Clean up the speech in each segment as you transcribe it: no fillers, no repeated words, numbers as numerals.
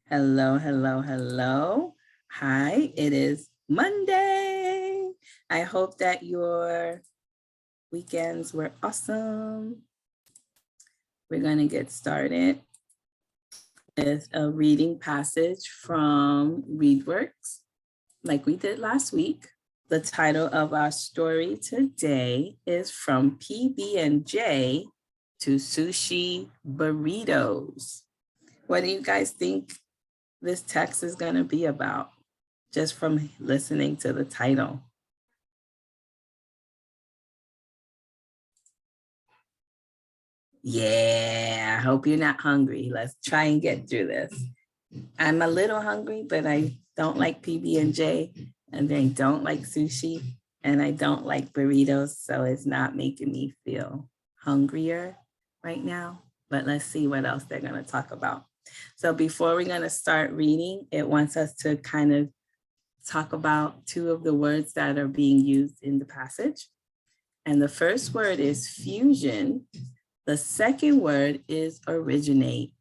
Hello, hello, hello. Hi, it is Monday. I hope that your weekends were awesome. We're going to get started with a reading passage from Readworks, like we did last week. The title of our story today is From PB&J to Sushi Burritos. What do you guys think this text is going to be about, just from listening to the title? Yeah, I hope you're not hungry. Let's try and get through this. I'm a little hungry, but I don't like PB&J, and I don't like sushi, and I don't like burritos, so it's not making me feel hungrier right now. But let's see what else they're going to talk about. So before we're going to start reading, it wants us to kind of talk about two of the words that are being used in the passage. And the first word is fusion. The second word is originate.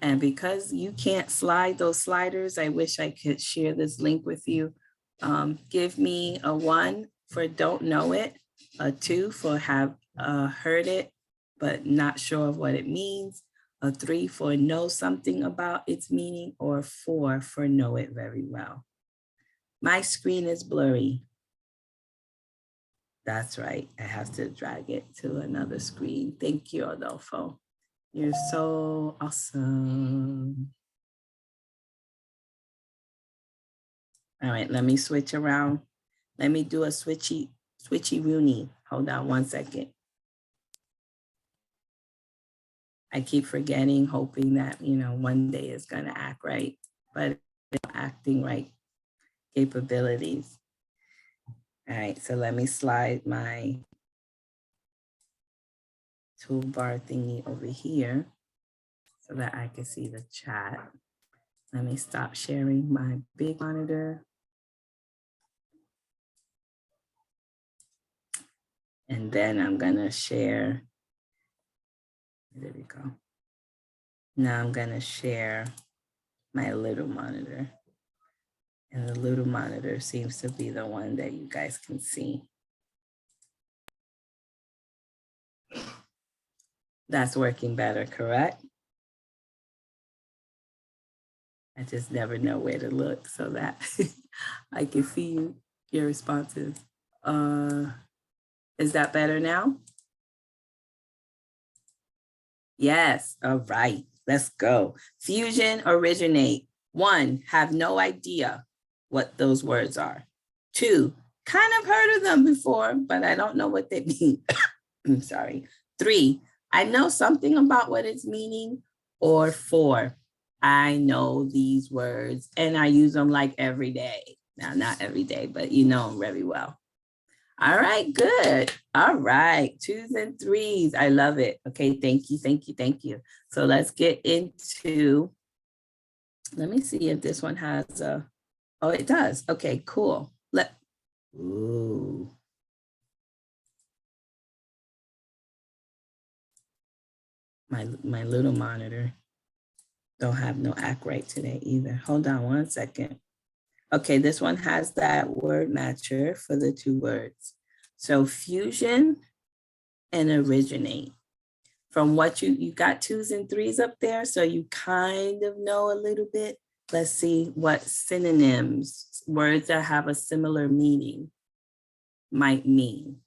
And because you can't slide those sliders, I wish I could share this link with you. Give me a 1 for don't know it, a 2 for have heard it, but not sure of what it means, a 3 for know something about its meaning, or 4 for know it very well. My screen is blurry. That's right. I have to drag it to another screen. Thank you, Adolfo. You're so awesome. All right, let me switch around. Let me do a switchy Rooney. Hold on 1 second. I keep forgetting, hoping that, one day it's gonna act right, but acting right capabilities. All right, so let me slide my toolbar thingy over here so that I can see the chat. Let me stop sharing my big monitor. And then I'm gonna share, there we go. Now I'm gonna share my little monitor. And the little monitor seems to be the one that you guys can see. That's working better, correct? I just never know where to look so that I can see your responses. Is that better now? Yes, all right, let's go. Fusion, originate. 1, have no idea what those words are. 2, kind of heard of them before, but I don't know what they mean. I'm sorry. 3, I know something about what it's meaning. Or 4, I know these words and I use them like every day. Now, not every day, but you know them very well. All right, good. All right, 2s and 3s. I love it. Okay, thank you, thank you, thank you. So let's get into, let me see if this one has a, oh, it does. Okay, cool. Ooh. My little monitor don't have no act right today either. Hold on 1 second. Okay, this one has that word matcher for the 2 words. So fusion and originate. From what you got 2s and 3s up there, so you kind of know a little bit. Let's see what synonyms, words that have a similar meaning, might mean.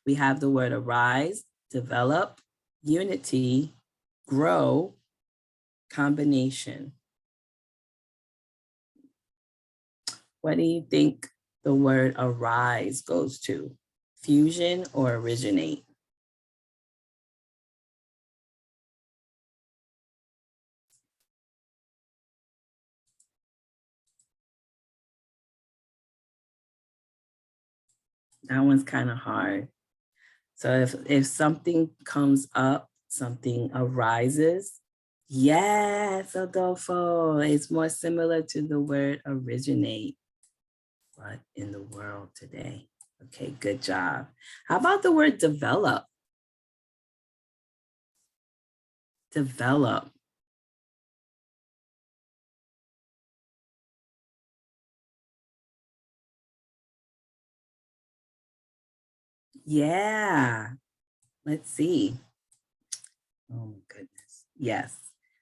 We have the word arise, develop, unity, grow, combination. What do you think the word arise goes to? Fusion or originate? That one's kind of hard. So if something comes up, something arises, yes, Adolfo, it's more similar to the word originate. What in the world today? Okay, good job. How about the word develop? Develop. Yeah. Let's see. Oh my goodness. Yes.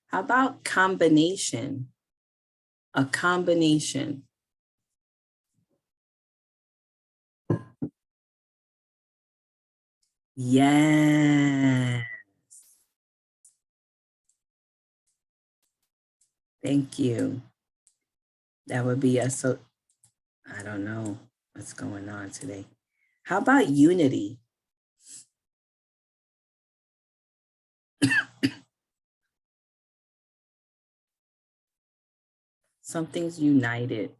How about combination? A combination. Yes. Thank you. That would be a so I don't know what's going on today. How about unity? Something's united.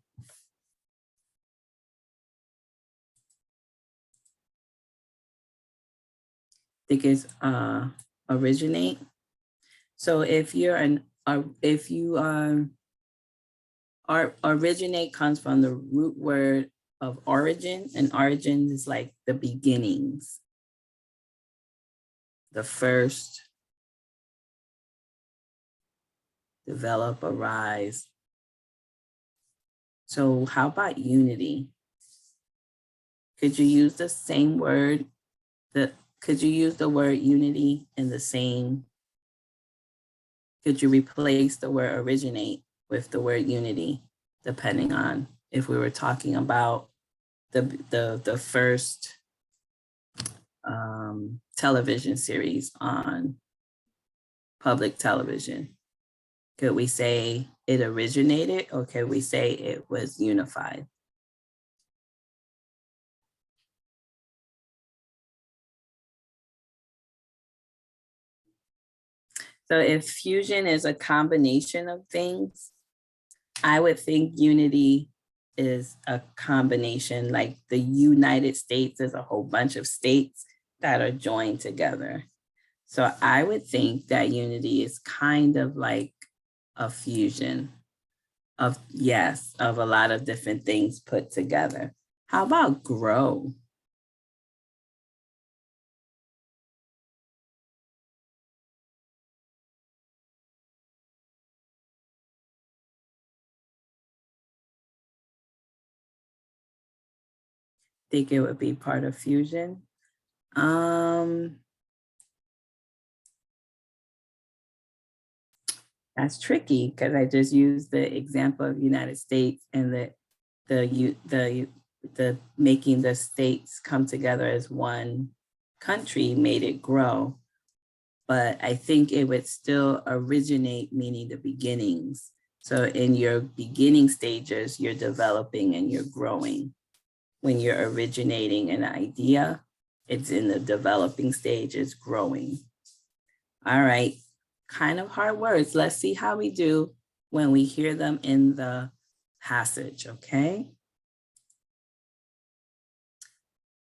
Think it's originate. So if you're if you originate comes from the root word of origin, and origin is like the beginnings, the first, develop, arise. So how about unity? Could you use the same word? Could you use the word unity in the same? Could you replace the word originate with the word unity, depending on if we were talking about the first television series on public television? Could we say it originated, or could we say it was unified? So if fusion is a combination of things, I would think unity is a combination, like the United States is a whole bunch of states that are joined together. So I would think that unity is kind of like a fusion of, yes, of a lot of different things put together. How about grow? Think it would be part of fusion? Um, that's tricky because I just used the example of United States and the making the states come together as one country made it grow. But I think it would still originate, meaning the beginnings. So in your beginning stages, you're developing and you're growing. When you're originating an idea, it's in the developing stage, it's growing. All right, kind of hard words. Let's see how we do when we hear them in the passage, okay?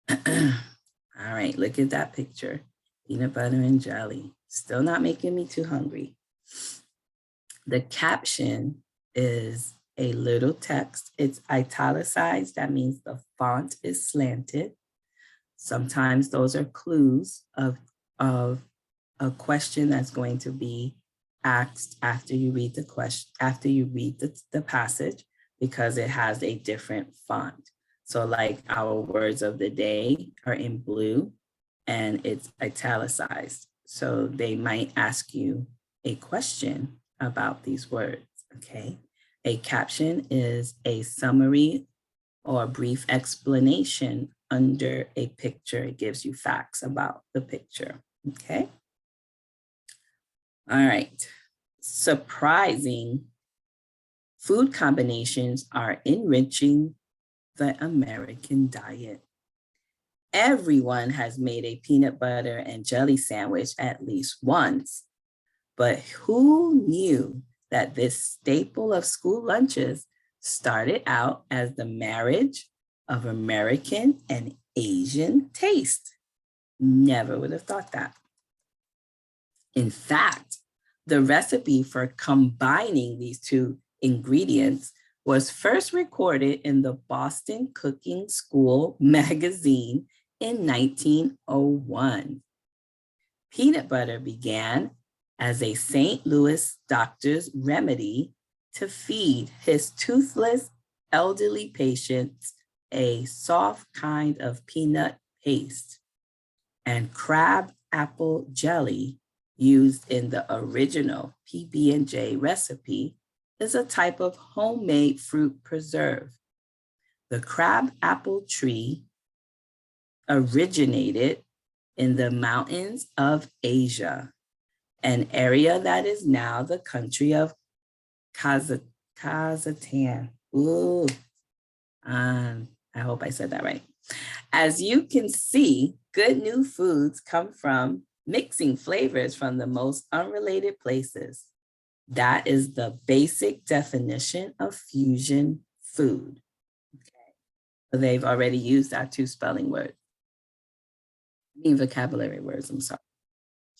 All right, look at that picture. Peanut butter and jelly. Still not making me too hungry. The caption is a little text. It's italicized. That means the font is slanted. Sometimes those are clues of a question that's going to be asked after you read the question, after you read the passage, because it has a different font. So like our words of the day are in blue and it's italicized. So they might ask you a question about these words, okay? A caption is a summary or a brief explanation under a picture. It gives you facts about the picture, okay? All right, surprising food combinations are enriching the American diet. Everyone has made a peanut butter and jelly sandwich at least once, but who knew that this staple of school lunches started out as the marriage of American and Asian taste? Never would have thought that. In fact, the recipe for combining these two ingredients was first recorded in the Boston Cooking School magazine in 1901. Peanut butter began as a St. Louis doctor's remedy to feed his toothless elderly patients a soft kind of peanut paste. And crab apple jelly used in the original PB&J recipe is a type of homemade fruit preserve. The crab apple tree originated in the mountains of Asia, an area that is now the country of Kazakhstan. Ooh, I hope I said that right. As you can see, good new foods come from mixing flavors from the most unrelated places. That is the basic definition of fusion food. Okay. So they've already used our two spelling words. Vocabulary words, I'm sorry.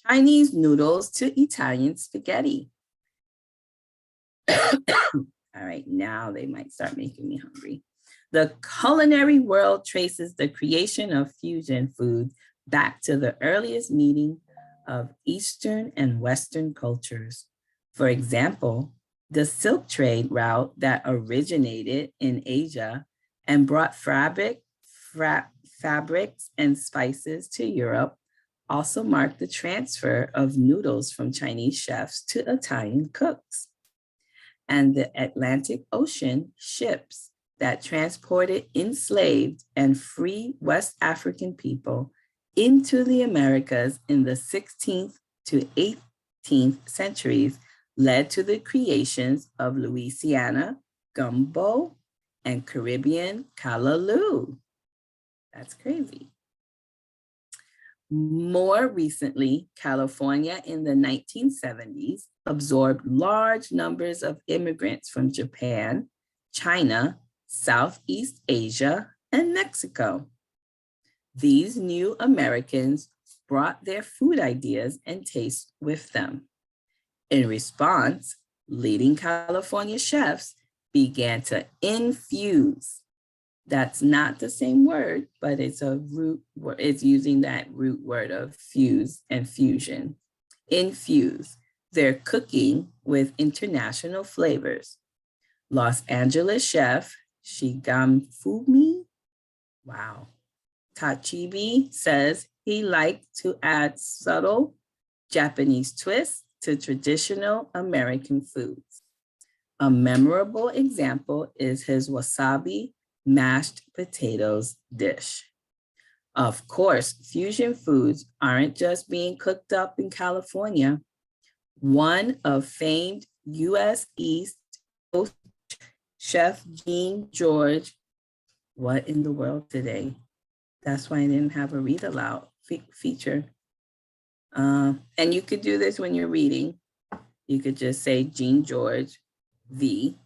Chinese noodles to Italian spaghetti. All right, now they might start making me hungry. The culinary world traces the creation of fusion foods back to the earliest meeting of Eastern and Western cultures. For example, the silk trade route that originated in Asia and brought fabrics and spices to Europe also marked the transfer of noodles from Chinese chefs to Italian cooks. And the Atlantic Ocean ships that transported enslaved and free West African people into the Americas in the 16th to 18th centuries led to the creations of Louisiana gumbo and Caribbean callaloo. That's crazy. More recently, California in the 1970s absorbed large numbers of immigrants from Japan, China, Southeast Asia, and Mexico. These new Americans brought their food ideas and tastes with them. In response, leading California chefs began to infuse. That's not the same word, but it's a root word. It's using that root word of fuse and fusion. Infuse their cooking with international flavors. Los Angeles chef Shigamfumi, wow, Tachibi says he liked to add subtle Japanese twists to traditional American foods. A memorable example is his wasabi mashed potatoes dish. Of course, fusion foods aren't just being cooked up in California. One of famed U.S. East Coast chef Jean George, what in the world today? That's why I didn't have a read aloud feature. And you could do this when you're reading. You could just say Jean George V,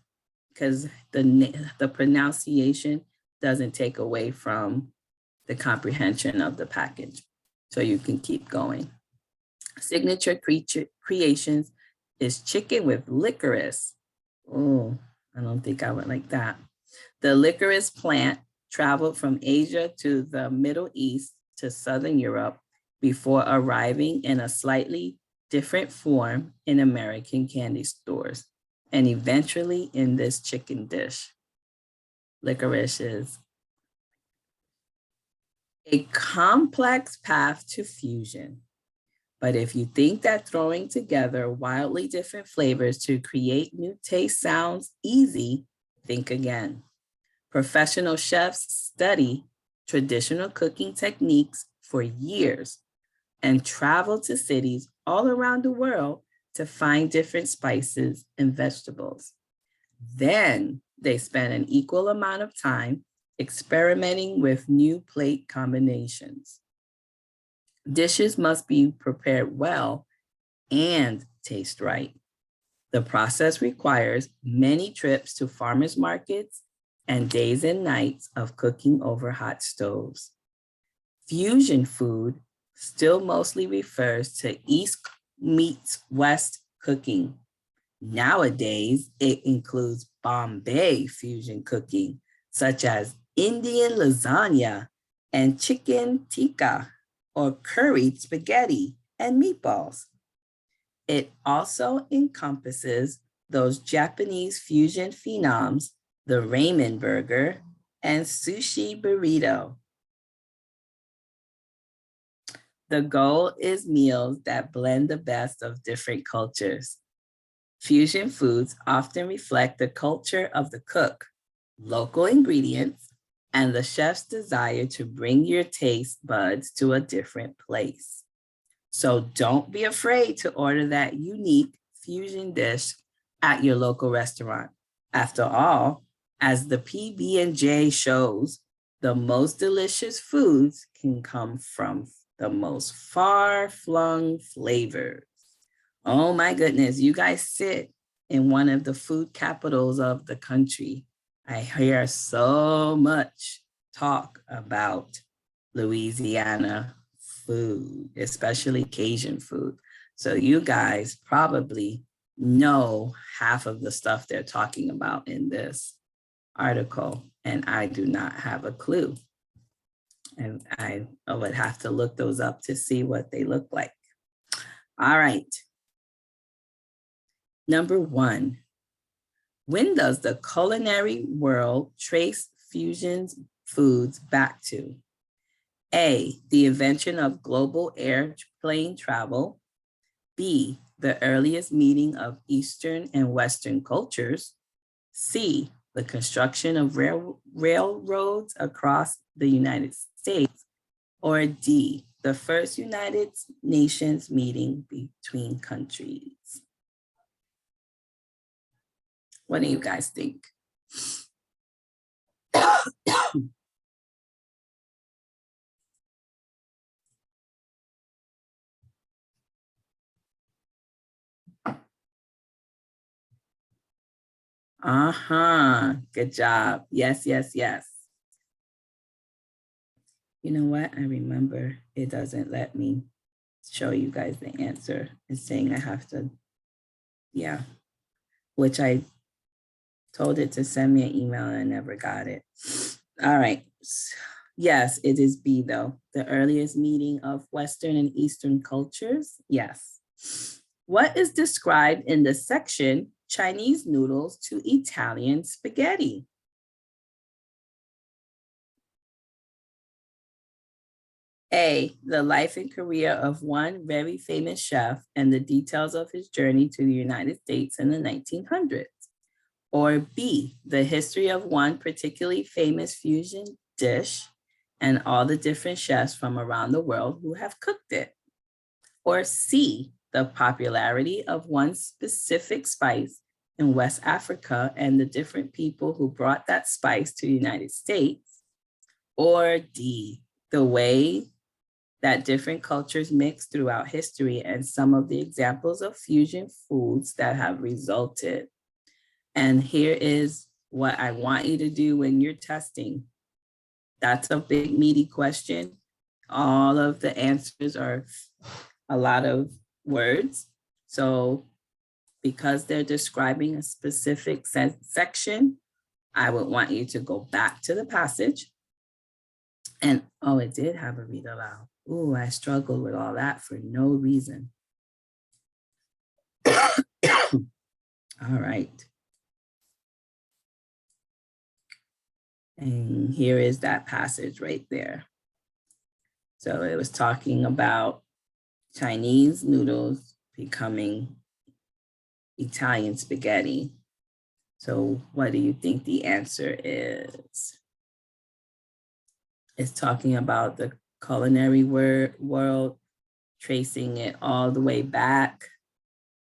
because the pronunciation doesn't take away from the comprehension of the package. So you can keep going. Signature creations is chicken with licorice. Oh, I don't think I would like that. The licorice plant traveled from Asia to the Middle East to Southern Europe before arriving in a slightly different form in American candy stores, and eventually in this chicken dish. Licorice is a complex path to fusion. But if you think that throwing together wildly different flavors to create new taste sounds easy, think again. Professional chefs study traditional cooking techniques for years and travel to cities all around the world to find different spices and vegetables. Then they spend an equal amount of time experimenting with new plate combinations. Dishes must be prepared well and taste right. The process requires many trips to farmers markets and days and nights of cooking over hot stoves. Fusion food still mostly refers to East meets West cooking. Nowadays, it includes Bombay fusion cooking, such as Indian lasagna and chicken tikka, or curried spaghetti and meatballs. It also encompasses those Japanese fusion phenoms, the ramen burger and sushi burrito. The goal is meals that blend the best of different cultures. Fusion foods often reflect the culture of the cook, local ingredients, and the chef's desire to bring your taste buds to a different place. So don't be afraid to order that unique fusion dish at your local restaurant. After all, as the PB&J shows, the most delicious foods can come from the most far-flung flavors. Oh my goodness, you guys sit in one of the food capitals of the country. I hear so much talk about Louisiana food, especially Cajun food. So you guys probably know half of the stuff they're talking about in this article, and I do not have a clue. And I would have to look those up to see what they look like. All right. Number 1, when does the culinary world trace fusion foods back to? A, the invention of global airplane travel. B, the earliest meeting of Eastern and Western cultures. C, the construction of railroads across the United States. Or D, the first United Nations meeting between countries. What do you guys think? Good job. Yes, yes, yes. You know what? I remember it doesn't let me show you guys the answer. It's saying I have to, yeah, which I told it to send me an email and I never got it. All right. Yes, it is B though. The earliest meeting of Western and Eastern cultures. Yes. What is described in the section Chinese noodles to Italian spaghetti? A, the life and career of one very famous chef and the details of his journey to the United States in the 1900s. Or B, the history of one particularly famous fusion dish and all the different chefs from around the world who have cooked it. Or C, the popularity of one specific spice in West Africa and the different people who brought that spice to the United States. Or D, the way that different cultures mix throughout history and some of the examples of fusion foods that have resulted. And here is what I want you to do when you're testing. That's a big, meaty question. All of the answers are a lot of words. So because they're describing a specific section, I would want you to go back to the passage. And oh, it did have a read aloud. Ooh, I struggled with all that for no reason. All right. And here is that passage right there. So it was talking about Chinese noodles becoming Italian spaghetti. So what do you think the answer is? It's talking about the culinary world, tracing it all the way back,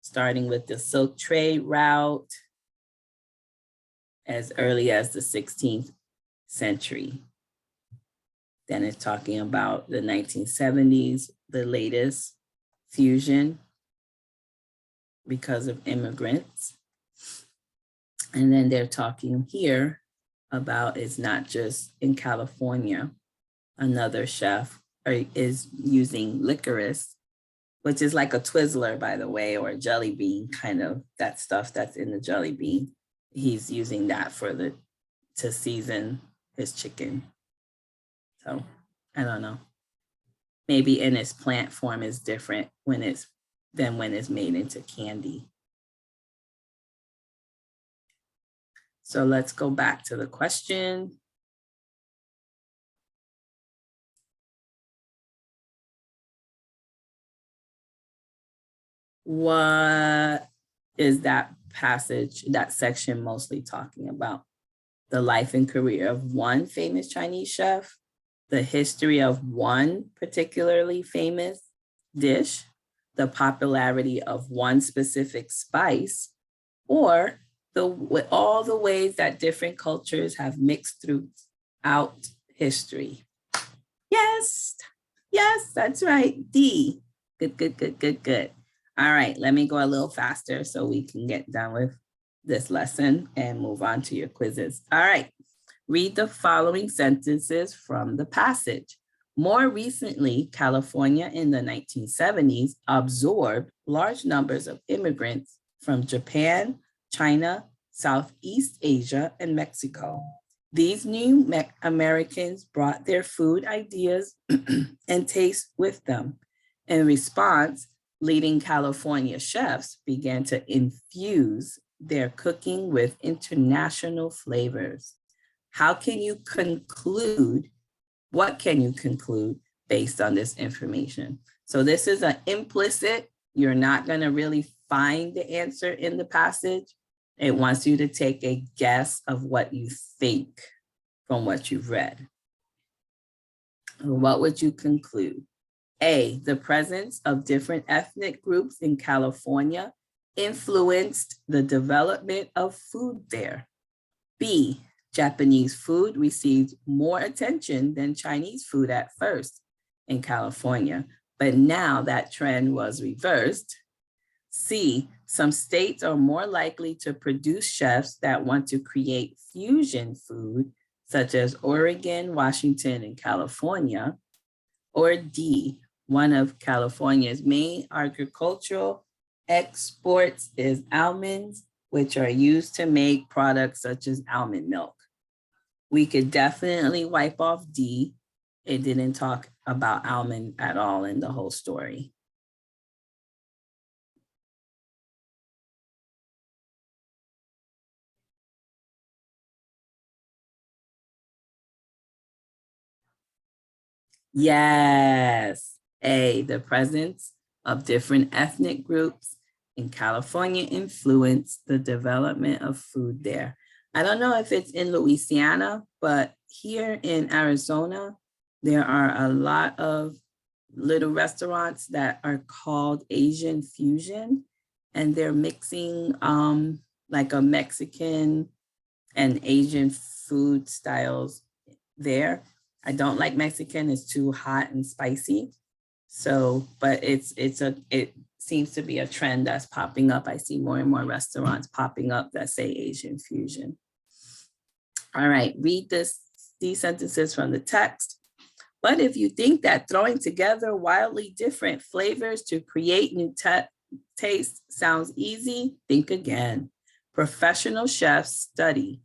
starting with the silk trade route as early as the 16th century. Then it's talking about the 1970s, the latest fusion because of immigrants. And then they're talking here about it's not just in California. Another chef is using licorice, which is like a Twizzler, by the way, or a jelly bean, kind of that stuff that's in the jelly bean. He's using that to season his chicken. So I don't know. Maybe in its plant form is different than when it's made into candy. So let's go back to the question. What is that passage, that section mostly talking about? The life and career of one famous Chinese chef, the history of one particularly famous dish, the popularity of one specific spice, or all the ways that different cultures have mixed throughout history. Yes, yes, that's right. D. Good, good, good, good, good. All right, let me go a little faster so we can get done with this lesson and move on to your quizzes. All right, read the following sentences from the passage. More recently, California in the 1970s absorbed large numbers of immigrants from Japan, China, Southeast Asia, and Mexico. These new Americans brought their food ideas and tastes with them. In response, leading California chefs began to infuse their cooking with international flavors. How can you conclude? What can you conclude based on this information? So this is an implicit. You're not going to really find the answer in the passage. It wants you to take a guess of what you think from what you've read. What would you conclude? A, the presence of different ethnic groups in California influenced the development of food there. B, Japanese food received more attention than Chinese food at first in California, but now that trend was reversed. C, some states are more likely to produce chefs that want to create fusion food, such as Oregon, Washington, and California. Or D, one of California's main agricultural exports is almonds, which are used to make products such as almond milk. We could definitely wipe off D. It didn't talk about almond at all in the whole story. Yes. A, the presence of different ethnic groups in California influenced the development of food there. I don't know if it's in Louisiana, but here in Arizona, there are a lot of little restaurants that are called Asian fusion, and they're mixing like a Mexican and Asian food styles there. I don't like Mexican, it's too hot and spicy. So, but it seems to be a trend that's popping up. I see more and more restaurants popping up that say Asian fusion. All right, read these sentences from the text. But if you think that throwing together wildly different flavors to create new tastes sounds easy, think again. Professional chefs study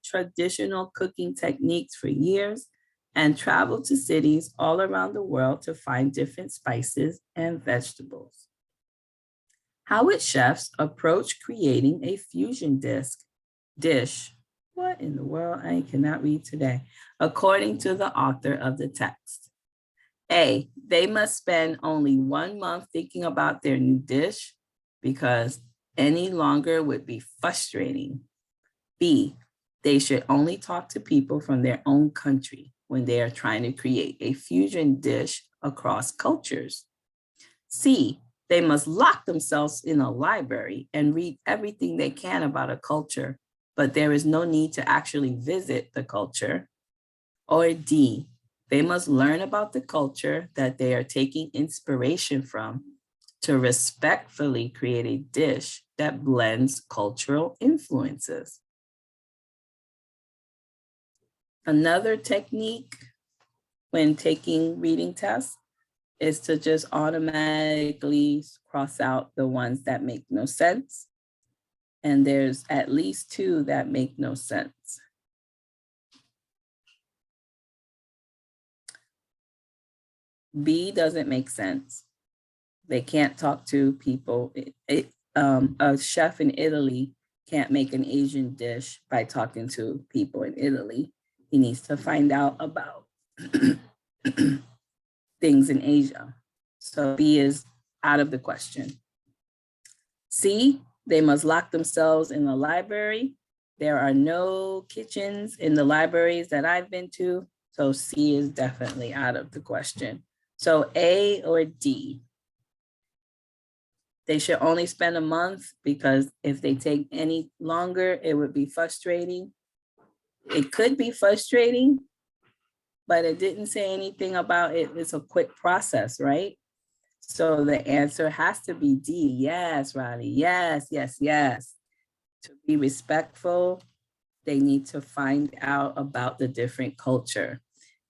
traditional cooking techniques for years and travel to cities all around the world to find different spices and vegetables. How would chefs approach creating a fusion dish? What in the world? I cannot read today. According to the author of the text. A, they must spend only 1 month thinking about their new dish because any longer would be frustrating. B, they should only talk to people from their own country when they are trying to create a fusion dish across cultures. C, they must lock themselves in a library and read everything they can about a culture, but there is no need to actually visit the culture. Or D, they must learn about the culture that they are taking inspiration from to respectfully create a dish that blends cultural influences. Another technique when taking reading tests is to just automatically cross out the ones that make no sense. And there's at least 2 that make no sense. B doesn't make sense. They can't talk to people. A chef in Italy can't make an Asian dish by talking to people in Italy. He needs to find out about things in Asia. So B is out of the question. C, they must lock themselves in the library. There are no kitchens in the libraries that I've been to, so C is definitely out of the question. So A or D? They should only spend a month because if they take any longer, it would be frustrating. It could be frustrating, but it didn't say anything about it. It's a quick process, right? So the answer has to be D. Yes, Ronnie. Yes, yes, yes. To be respectful, they need to find out about the different culture.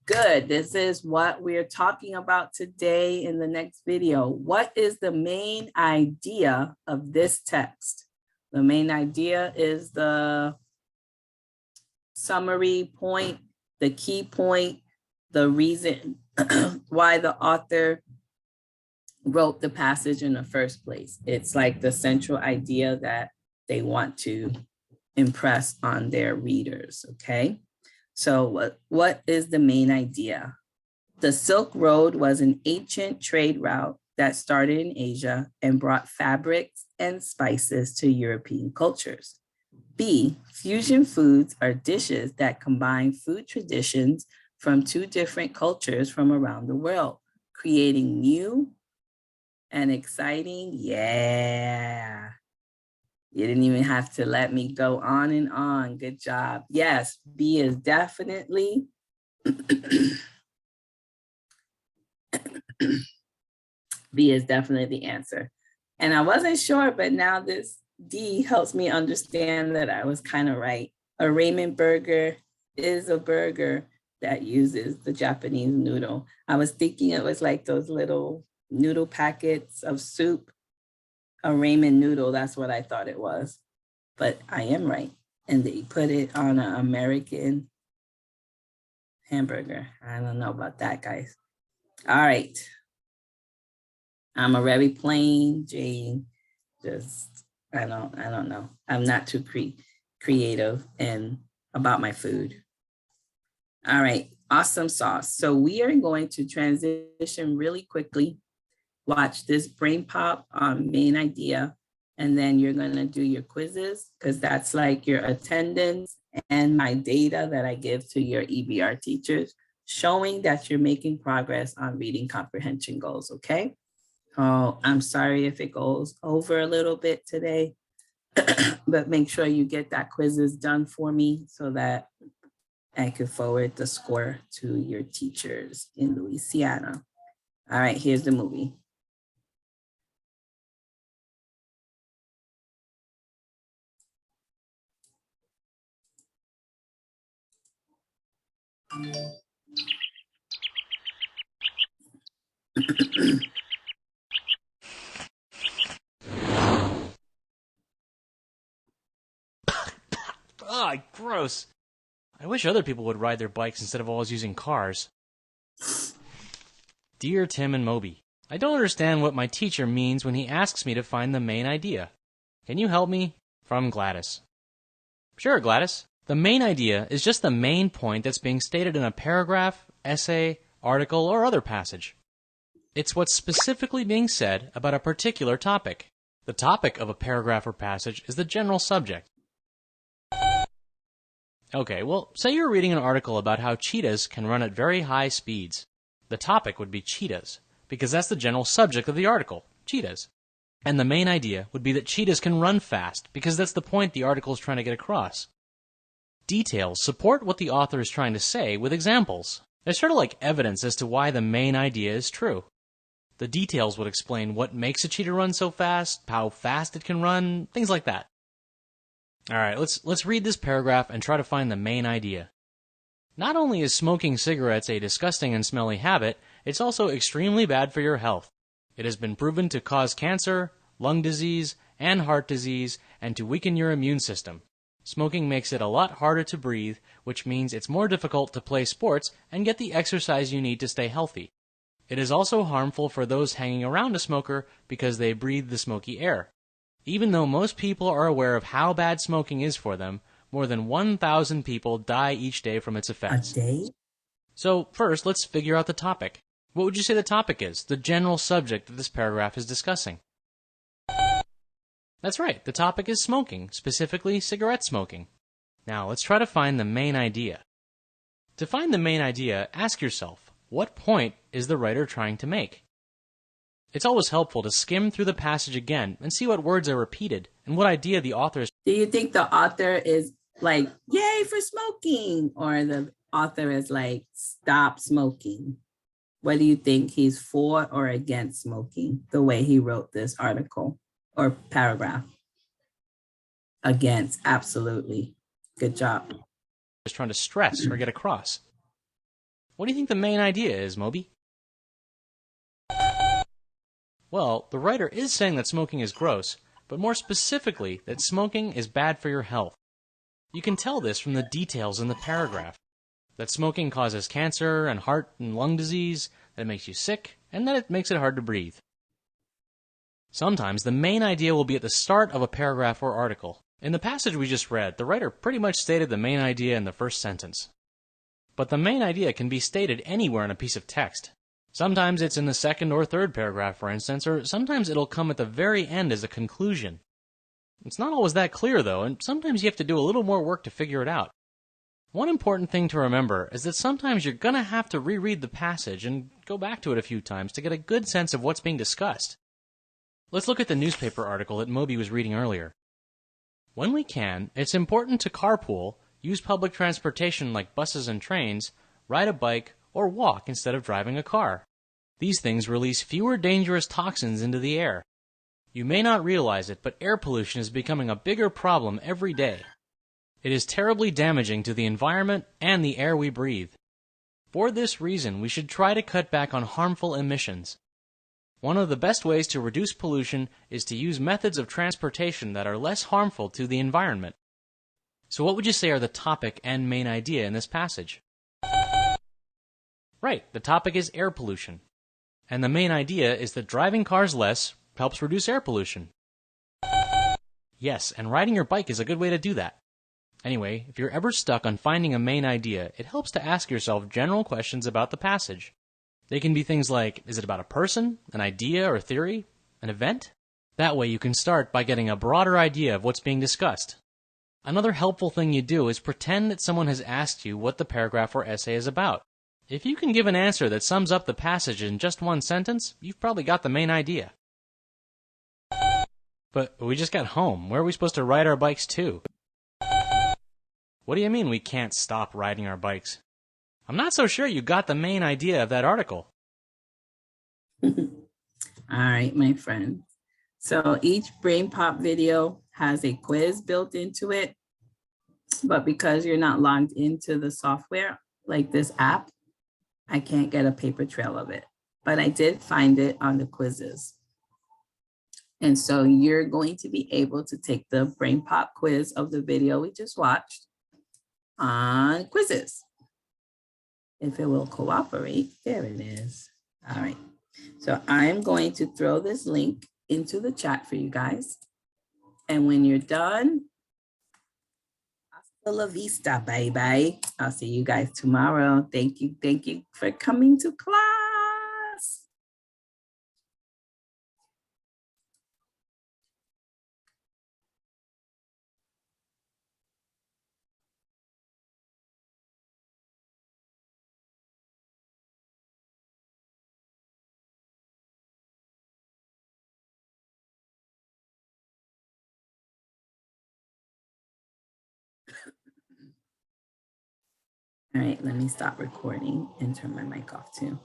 Good. This is what we're talking about today in the next video. What is the main idea of this text? The main idea is the summary point, the key point, the reason why the author wrote the passage in the first place. It's like the central idea that they want to impress on their readers, okay? So what is the main idea? The Silk Road was an ancient trade route that started in Asia and brought fabrics and spices to European cultures. B, fusion foods are dishes that combine food traditions from two different cultures from around the world, creating new and exciting, yeah. You didn't even have to let me go on and on. Good job. Yes, B is definitely B is definitely the answer. And I wasn't sure, but now this D helps me understand that I was kind of right. A ramen burger is a burger that uses the Japanese noodle. I was thinking it was like those little noodle packets of soup. A ramen noodle, that's what I thought it was. But I am right. And they put it on an American hamburger. I don't know about that, guys. All right. I'm a very plain Jane. Just, I don't know. I'm not too creative and about my food. All right, awesome sauce. So we are going to transition really quickly. Watch this BrainPop main idea, and then you're gonna do your quizzes because that's like your attendance and my data that I give to your EBR teachers, showing that you're making progress on reading comprehension goals, okay? Oh, I'm sorry if it goes over a little bit today, but make sure you get that quizzes done for me so that I can forward the score to your teachers in Louisiana. All right, here's the movie. Ugh, gross. I wish other people would ride their bikes instead of always using cars. Dear Tim and Moby, I don't understand what my teacher means when he asks me to find the main idea. Can you help me? From Gladys. Sure, Gladys. The main idea is just the main point that's being stated in a paragraph, essay, article, or other passage. It's what's specifically being said about a particular topic. The topic of a paragraph or passage is the general subject. Okay, well, say you're reading an article about how cheetahs can run at very high speeds. The topic would be cheetahs, because that's the general subject of the article, cheetahs. And the main idea would be that cheetahs can run fast, because that's the point the article is trying to get across. Details support what the author is trying to say with examples. They're sort of like evidence as to why the main idea is true. The details would explain what makes a cheetah run so fast, how fast it can run, things like that. All right, let's read this paragraph and try to find the main idea. Not only is smoking cigarettes a disgusting and smelly habit, it's also extremely bad for your health. It has been proven to cause cancer, lung disease, and heart disease, and to weaken your immune system. Smoking makes it a lot harder to breathe, which means it's more difficult to play sports and get the exercise you need to stay healthy. It is also harmful for those hanging around a smoker because they breathe the smoky air. Even though most people are aware of how bad smoking is for them, more than 1,000 people die each day from its effects. A day? So first, let's figure out the topic. What would you say the topic is, the general subject that this paragraph is discussing? That's right, the topic is smoking, specifically cigarette smoking. Now, let's try to find the main idea. To find the main idea, ask yourself, what point is the writer trying to make? It's always helpful to skim through the passage again and see what words are repeated and what idea the author is. Do you think the author is like, yay for smoking? Or the author is like, stop smoking? What do you think, he's for or against smoking, the way he wrote this article or paragraph? Against, absolutely. Good job. Is trying to stress or get across. What do you think the main idea is, Moby? Well, the writer is saying that smoking is gross, but more specifically that smoking is bad for your health. You can tell this from the details in the paragraph. That smoking causes cancer and heart and lung disease, that it makes you sick, and that it makes it hard to breathe. Sometimes the main idea will be at the start of a paragraph or article. In the passage we just read, the writer pretty much stated the main idea in the first sentence. But the main idea can be stated anywhere in a piece of text. Sometimes it's in the second or third paragraph, for instance, or sometimes it'll come at the very end as a conclusion. It's not always that clear, though, and sometimes you have to do a little more work to figure it out. One important thing to remember is that sometimes you're going to have to reread the passage and go back to it a few times to get a good sense of what's being discussed. Let's look at the newspaper article that Moby was reading earlier. When we can, it's important to carpool, use public transportation like buses and trains, ride a bike, or walk instead of driving a car. These things release fewer dangerous toxins into the air. You may not realize it, but air pollution is becoming a bigger problem every day. It is terribly damaging to the environment and the air we breathe. For this reason, we should try to cut back on harmful emissions. One of the best ways to reduce pollution is to use methods of transportation that are less harmful to the environment. So what would you say are the topic and main idea in this passage? Right, the topic is air pollution. And the main idea is that driving cars less helps reduce air pollution. Yes, and riding your bike is a good way to do that. Anyway, if you're ever stuck on finding a main idea, it helps to ask yourself general questions about the passage. They can be things like, is it about a person, an idea or theory, an event? That way you can start by getting a broader idea of what's being discussed. Another helpful thing you do is pretend that someone has asked you what the paragraph or essay is about. If you can give an answer that sums up the passage in just one sentence, you've probably got the main idea. But we just got home. Where are we supposed to ride our bikes to? What do you mean we can't stop riding our bikes? I'm not so sure you got the main idea of that article. All right, my friend. So each BrainPop video has a quiz built into it, but because you're not logged into the software, like this app, I can't get a paper trail of it, but I did find it on the Quizizz. And so you're going to be able to take the BrainPop quiz of the video we just watched on Quizizz. If it will cooperate, there it is. All right, so I'm going to throw this link into the chat for you guys. And when you're done, hasta la vista, bye-bye. I'll see you guys tomorrow. Thank you for coming to class. All right, let me stop recording and turn my mic off too.